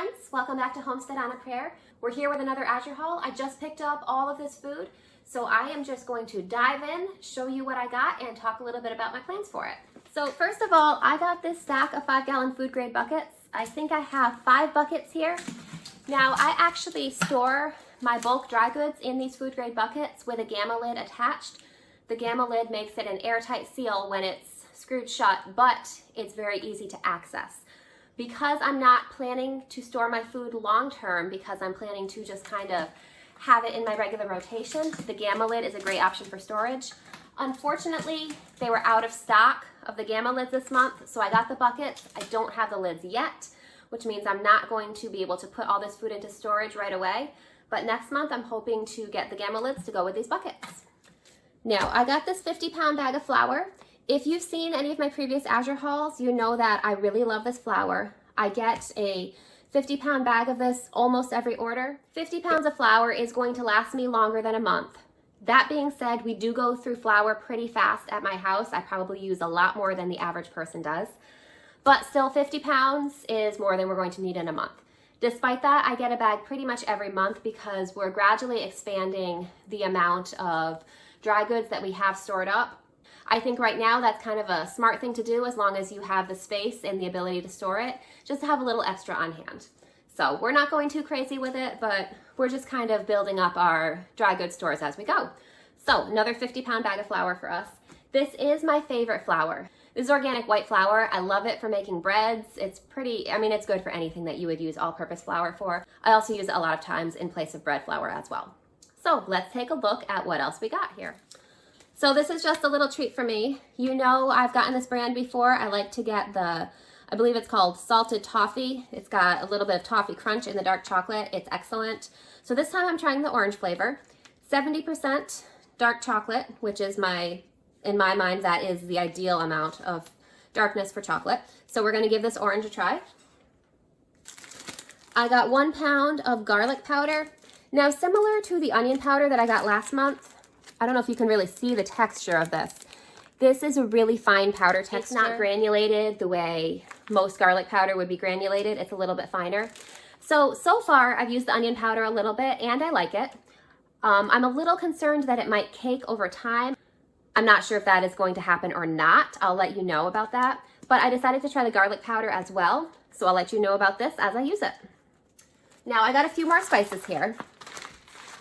friends, welcome back to Homestead on a Prayer. We're here with another Azure haul. I just picked up all of this food, so I am just going to dive in, show you what I got, and talk a little bit about my plans for it. So first of all, I got this stack of 5-gallon food grade buckets. I think I have 5 buckets here. Now I actually store my bulk dry goods in these food grade buckets with a gamma lid attached. The gamma lid makes it an airtight seal when it's screwed shut, but it's very easy to access. Because I'm not planning to store my food long term, because I'm planning to just kind of have it in my regular rotation, the gamma lid is a great option for storage. Unfortunately, they were out of stock of the gamma lids this month, so I got the buckets. I don't have the lids yet, which means I'm not going to be able to put all this food into storage right away. But next month, I'm hoping to get the gamma lids to go with these buckets. Now, I got this 50-pound bag of flour. If you've seen any of my previous Azure hauls, you know that I really love this flour. I get a 50-pound bag of this almost every order. 50 pounds of flour is going to last me longer than a month. That being said, we do go through flour pretty fast at my house. I probably use a lot more than the average person does. But still, 50 pounds is more than we're going to need in a month. Despite that, I get a bag pretty much every month because we're gradually expanding the amount of dry goods that we have stored up. I think right now that's kind of a smart thing to do as long as you have the space and the ability to store it, just to have a little extra on hand. So we're not going too crazy with it, but we're just kind of building up our dry goods stores as we go. So another 50-pound bag of flour for us. This is my favorite flour. This is organic white flour. I love it for making breads. It's it's good for anything that you would use all-purpose flour for. I also use it a lot of times in place of bread flour as well. So let's take a look at what else we got here. So this is just a little treat for me. You know I've gotten this brand before. I like to get I believe it's called Salted Toffee. It's got a little bit of toffee crunch in the dark chocolate. It's excellent. So this time I'm trying the orange flavor. 70% dark chocolate, which is in my mind, that is the ideal amount of darkness for chocolate. So we're gonna give this orange a try. I got 1 pound of garlic powder. Now similar to the onion powder that I got last month, I don't know if you can really see the texture of this. This is a really fine powder texture. It's not granulated the way most garlic powder would be granulated. It's a little bit finer. So far I've used the onion powder a little bit and I like it. I'm a little concerned that it might cake over time. I'm not sure if that is going to happen or not. I'll let you know about that. But I decided to try the garlic powder as well. So I'll let you know about this as I use it. Now I got a few more spices here.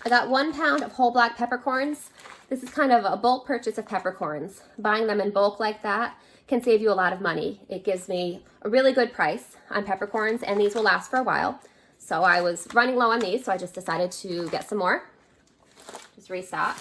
I got 1 pound of whole black peppercorns. This is kind of a bulk purchase of peppercorns. Buying them in bulk like that can save you a lot of money. It gives me a really good price on peppercorns, and these will last for a while. So I was running low on these, so I just decided to get some more. Just restock.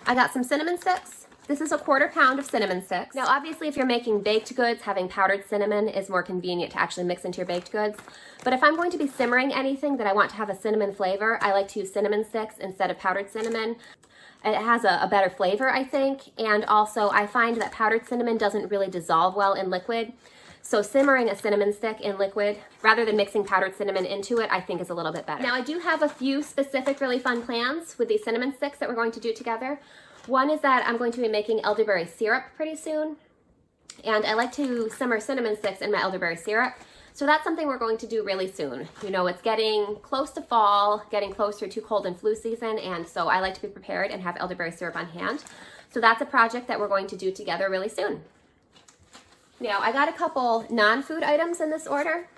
I got some cinnamon sticks. This is a 1/4 pound of cinnamon sticks. Now obviously if you're making baked goods, having powdered cinnamon is more convenient to actually mix into your baked goods. But if I'm going to be simmering anything that I want to have a cinnamon flavor, I like to use cinnamon sticks instead of powdered cinnamon. It has a better flavor, I think, and also I find that powdered cinnamon doesn't really dissolve well in liquid. So simmering a cinnamon stick in liquid, rather than mixing powdered cinnamon into it, I think is a little bit better. Now I do have a few specific really fun plans with these cinnamon sticks that we're going to do together. One is that I'm going to be making elderberry syrup pretty soon, and I like to simmer cinnamon sticks in my elderberry syrup. So that's something we're going to do really soon. You know, it's getting close to fall, getting closer to cold and flu season, and so I like to be prepared and have elderberry syrup on hand. So that's a project that we're going to do together really soon. Now, I got a couple non-food items in this order.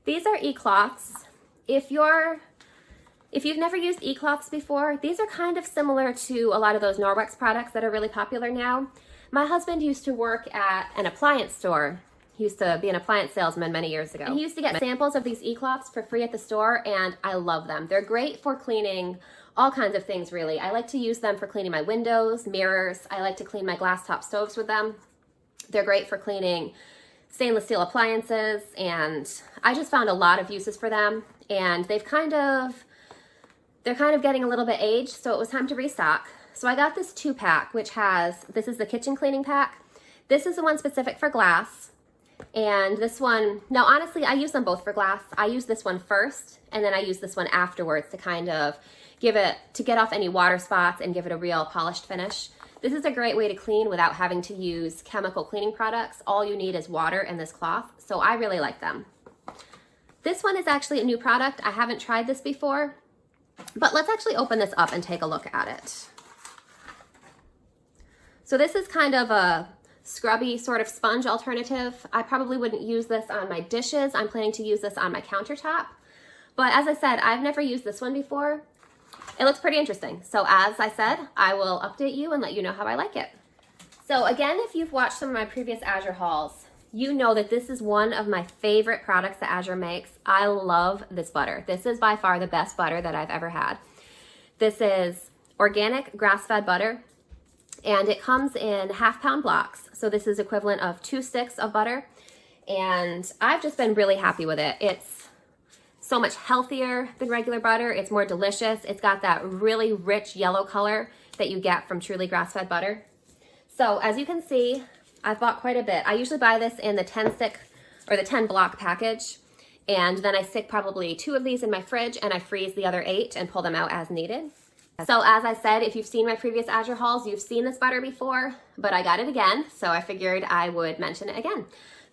These are e-cloths. If you've never used e-cloths before, these are kind of similar to a lot of those Norwex products that are really popular now. My husband used to work at an appliance store. He used to be an appliance salesman many years ago. And he used to get samples of these e-cloths for free at the store, and I love them. They're great for cleaning all kinds of things, really. I like to use them for cleaning my windows, mirrors. I like to clean my glass top stoves with them. They're great for cleaning stainless steel appliances, and I just found a lot of uses for them, and they're kind of getting a little bit aged, so it was time to restock. So I got this 2-pack, this is the kitchen cleaning pack. This is the one specific for glass. And this one, now honestly, I use them both for glass. I use this one first, and then I use this one afterwards to kind of get off any water spots and give it a real polished finish. This is a great way to clean without having to use chemical cleaning products. All you need is water and this cloth, so I really like them. This one is actually a new product. I haven't tried this before, but let's actually open this up and take a look at it. So this is kind of a scrubby sort of sponge alternative. I probably wouldn't use this on my dishes. I'm planning to use this on my countertop. But as I said, I've never used this one before. It looks pretty interesting. So as I said, I will update you and let you know how I like it. So again, if you've watched some of my previous Azure hauls, you know that this is one of my favorite products that Azure makes. I love this butter. This is by far the best butter that I've ever had. This is organic grass-fed butter, and it comes in half-pound blocks. So this is equivalent of 2 sticks of butter, and I've just been really happy with it. It's so much healthier than regular butter. It's more delicious. It's got that really rich yellow color that you get from truly grass-fed butter. So as you can see, I've bought quite a bit. I usually buy this in the 10 stick or the 10 block package, and then I stick probably 2 of these in my fridge and I freeze the other 8 and pull them out as needed. So as I said, if you've seen my previous Azure hauls, you've seen this butter before, but I got it again, so I figured I would mention it again.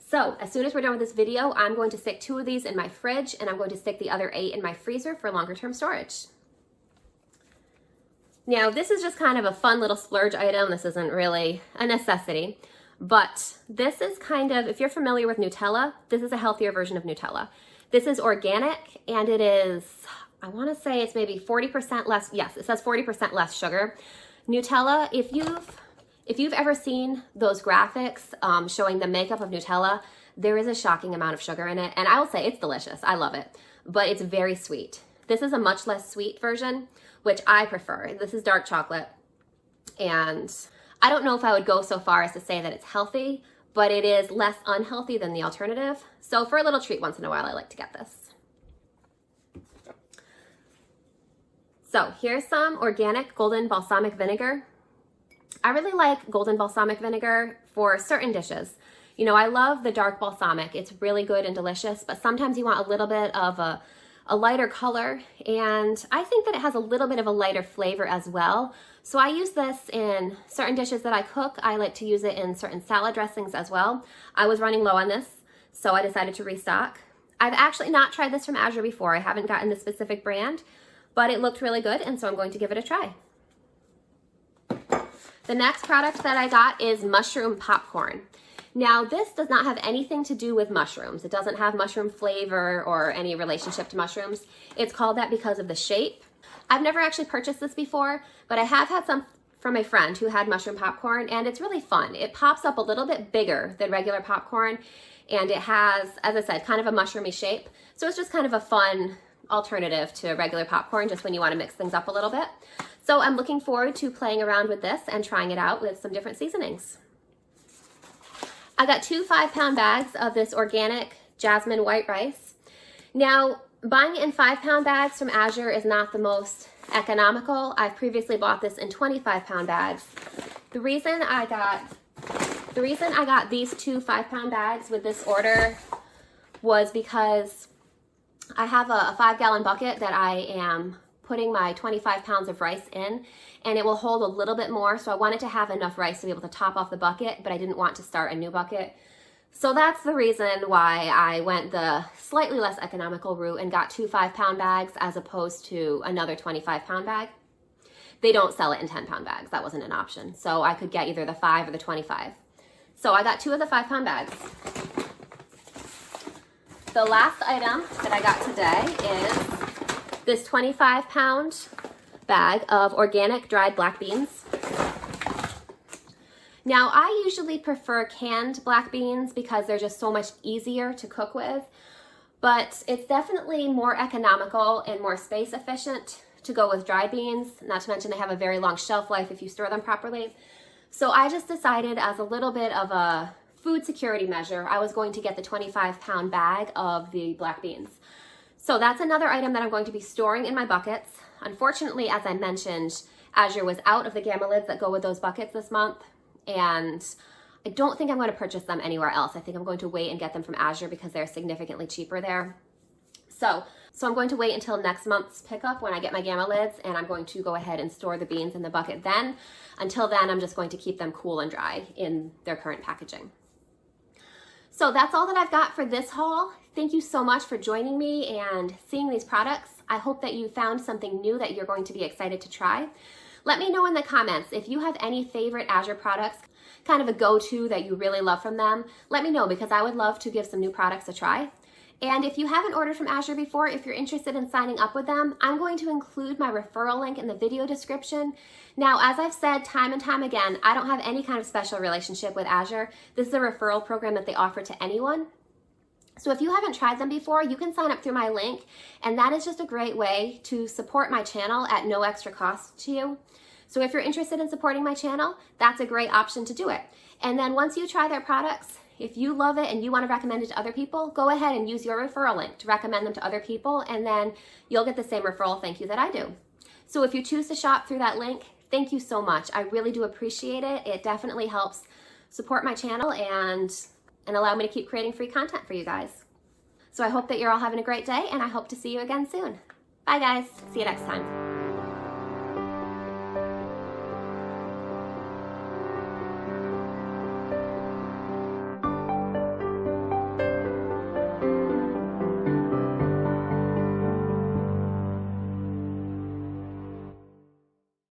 So as soon as we're done with this video, I'm going to stick 2 of these in my fridge and I'm going to stick the other 8 in my freezer for longer term storage. Now this is just kind of a fun little splurge item. This isn't really a necessity, but this is kind of, if you're familiar with Nutella, this is a healthier version of Nutella. This is organic and it is, I want to say it's maybe 40% less, yes, it says 40% less sugar. Nutella, if you've ever seen those graphics showing the makeup of Nutella, there is a shocking amount of sugar in it, and I will say it's delicious. I love it, but it's very sweet. This is a much less sweet version, which I prefer. This is dark chocolate, and I don't know if I would go so far as to say that it's healthy, but it is less unhealthy than the alternative. So for a little treat once in a while, I like to get this. So here's some organic golden balsamic vinegar. I really like golden balsamic vinegar for certain dishes. You know, I love the dark balsamic. It's really good and delicious, but sometimes you want a little bit of a lighter color, and I think that it has a little bit of a lighter flavor as well. So I use this in certain dishes that I cook. I like to use it in certain salad dressings as well. I was running low on this, so I decided to restock. I've actually not tried this from Azure before. I haven't gotten the specific brand, but it looked really good, and so I'm going to give it a try. The next product that I got is mushroom popcorn. Now, this does not have anything to do with mushrooms. It doesn't have mushroom flavor or any relationship to mushrooms. It's called that because of the shape. I've never actually purchased this before, but I have had some from a friend who had mushroom popcorn, and it's really fun. It pops up a little bit bigger than regular popcorn, and it has, as I said, kind of a mushroomy shape. So it's just kind of a fun alternative to regular popcorn, just when you want to mix things up a little bit. So I'm looking forward to playing around with this and trying it out with some different seasonings. I got 2 5-pound bags of this organic jasmine white rice. Now, buying it in 5-pound bags from Azure is not the most economical. I've previously bought this in 25-pound bags. The reason I got these 2 5-pound bags with this order was because I have a 5-gallon bucket that I am putting my 25 pounds of rice in, and it will hold a little bit more, so I wanted to have enough rice to be able to top off the bucket, but I didn't want to start a new bucket. So that's the reason why I went the slightly less economical route and got 2 5-pound bags as opposed to another 25-pound bag. They don't sell it in 10-pound bags. That wasn't an option. So I could get either the 5 or the 25. So I got 2 of the 5-pound bags. The last item that I got today is this 25-pound bag of organic dried black beans. Now, I usually prefer canned black beans because they're just so much easier to cook with, but it's definitely more economical and more space efficient to go with dried beans, not to mention they have a very long shelf life if you store them properly. So I just decided, as a little bit of a food security measure, I was going to get the 25-pound bag of the black beans. So that's another item that I'm going to be storing in my buckets. Unfortunately, as I mentioned, Azure was out of the gamma lids that go with those buckets this month, and I don't think I'm going to purchase them anywhere else. I think I'm going to wait and get them from Azure because they're significantly cheaper there. So I'm going to wait until next month's pickup when I get my gamma lids, and I'm going to go ahead and store the beans in the bucket then. Until then, I'm just going to keep them cool and dry in their current packaging. So that's all that I've got for this haul. Thank you so much for joining me and seeing these products. I hope that you found something new that you're going to be excited to try. Let me know in the comments if you have any favorite Azure products, kind of a go-to that you really love from them. Let me know, because I would love to give some new products a try. And if you haven't ordered from Azure before, if you're interested in signing up with them, I'm going to include my referral link in the video description. Now, as I've said time and time again, I don't have any kind of special relationship with Azure. This is a referral program that they offer to anyone. So if you haven't tried them before, you can sign up through my link, and that is just a great way to support my channel at no extra cost to you. So if you're interested in supporting my channel, that's a great option to do it. And then once you try their products, if you love it and you want to recommend it to other people, go ahead and use your referral link to recommend them to other people, and then you'll get the same referral thank you that I do. So if you choose to shop through that link, thank you so much. I really do appreciate it. It definitely helps support my channel and allow me to keep creating free content for you guys. So I hope that you're all having a great day, and I hope to see you again soon. Bye guys. See you next time.